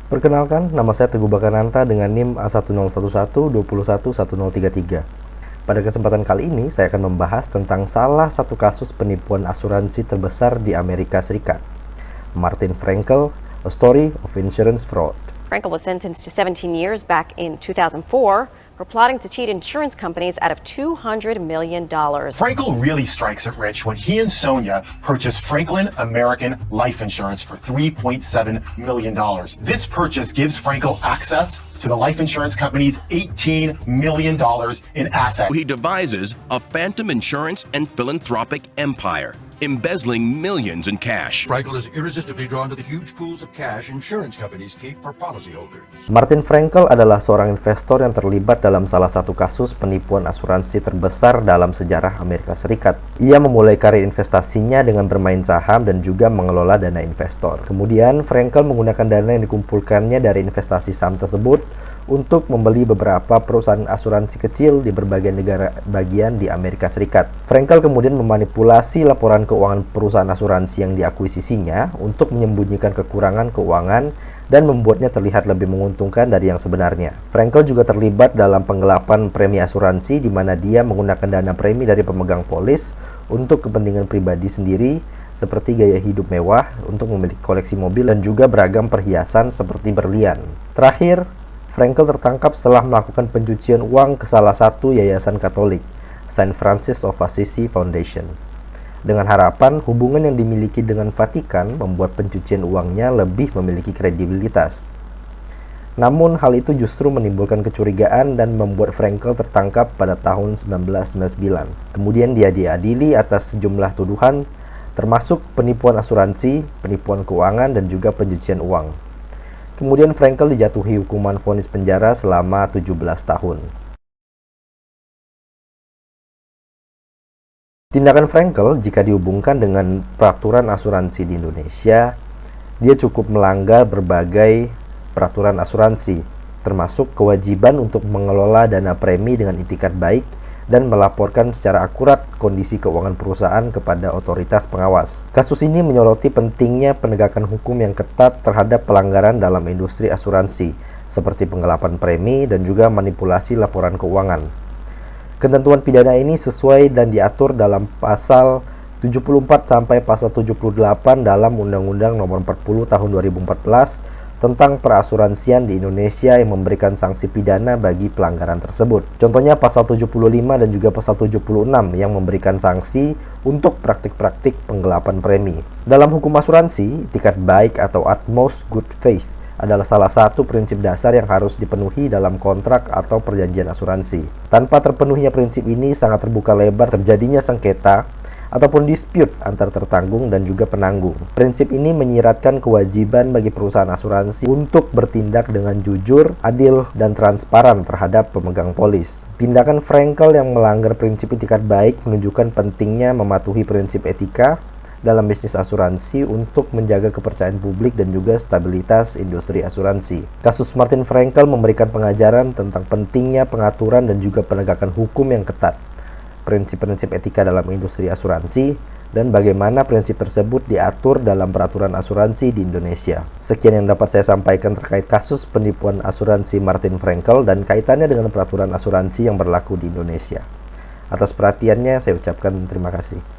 Perkenalkan, nama saya Teguh Bakananta dengan NIM A1011-211033. Pada kesempatan kali ini, saya akan membahas tentang salah satu kasus penipuan asuransi terbesar di Amerika Serikat, Martin Frankel, A Story of Insurance Fraud. Frankel was sentenced to 17 years back in 2004 for plotting to cheat insurance companies out of $200 million. Frankel really strikes it rich when he and Sonia purchased Franklin American Life Insurance for $3.7 million. This purchase gives Frankel access to the life insurance company's $18 million in assets. He devises a phantom insurance and philanthropic empire, embezzling millions in cash. Frankel is irresistibly drawn to the huge pools of cash insurance companies keep for policyholders. Martin Frankel adalah seorang investor yang terlibat dalam salah satu kasus penipuan asuransi terbesar dalam sejarah Amerika Serikat. Ia memulai karir investasinya dengan bermain saham dan juga mengelola dana investor. Kemudian, Frankel menggunakan dana yang dikumpulkannya dari investasi saham tersebut untuk membeli beberapa perusahaan asuransi kecil di berbagai negara bagian di Amerika Serikat. Frankel kemudian memanipulasi laporan keuangan perusahaan asuransi yang diakuisisinya untuk menyembunyikan kekurangan keuangan dan membuatnya terlihat lebih menguntungkan dari yang sebenarnya. Frankel juga terlibat dalam penggelapan premi asuransi di mana dia menggunakan dana premi dari pemegang polis untuk kepentingan pribadi sendiri seperti gaya hidup mewah, untuk memiliki koleksi mobil dan juga beragam perhiasan seperti berlian. Terakhir, Frankel tertangkap setelah melakukan pencucian uang ke salah satu yayasan Katolik, Saint Francis of Assisi Foundation. Dengan harapan hubungan yang dimiliki dengan Vatikan membuat pencucian uangnya lebih memiliki kredibilitas. Namun hal itu justru menimbulkan kecurigaan dan membuat Frankel tertangkap pada tahun 1999. Kemudian dia diadili atas sejumlah tuduhan, termasuk penipuan asuransi, penipuan keuangan, dan juga pencucian uang. Kemudian Frankel dijatuhi hukuman vonis penjara selama 17 tahun. Tindakan Frankel jika dihubungkan dengan peraturan asuransi di Indonesia, dia cukup melanggar berbagai peraturan asuransi, termasuk kewajiban untuk mengelola dana premi dengan itikat baik dan melaporkan secara akurat kondisi keuangan perusahaan kepada otoritas pengawas. Kasus ini menyoroti pentingnya penegakan hukum yang ketat terhadap pelanggaran dalam industri asuransi, seperti penggelapan premi dan juga manipulasi laporan keuangan. Ketentuan pidana ini sesuai dan diatur dalam pasal 74 sampai pasal 78 dalam Undang-Undang Nomor 40 Tahun 2014 tentang perasuransian di Indonesia yang memberikan sanksi pidana bagi pelanggaran tersebut. Contohnya pasal 75 dan juga pasal 76 yang memberikan sanksi untuk praktik-praktik penggelapan premi. Dalam hukum asuransi, itikat baik atau utmost good faith adalah salah satu prinsip dasar yang harus dipenuhi dalam kontrak atau perjanjian asuransi. Tanpa terpenuhinya prinsip ini, sangat terbuka lebar terjadinya sengketa ataupun dispute antar tertanggung dan juga penanggung. Prinsip ini menyiratkan kewajiban bagi perusahaan asuransi untuk bertindak dengan jujur, adil, dan transparan terhadap pemegang polis. Tindakan Frankel yang melanggar prinsip itikat baik menunjukkan pentingnya mematuhi prinsip etika dalam bisnis asuransi untuk menjaga kepercayaan publik dan juga stabilitas industri asuransi. Kasus Martin Frankel memberikan pengajaran tentang pentingnya pengaturan dan juga penegakan hukum yang ketat, prinsip-prinsip etika dalam industri asuransi, dan bagaimana prinsip tersebut diatur dalam peraturan asuransi di Indonesia. Sekian yang dapat saya sampaikan terkait kasus penipuan asuransi Martin Frankel dan kaitannya dengan peraturan asuransi yang berlaku di Indonesia. Atas perhatiannya saya ucapkan terima kasih.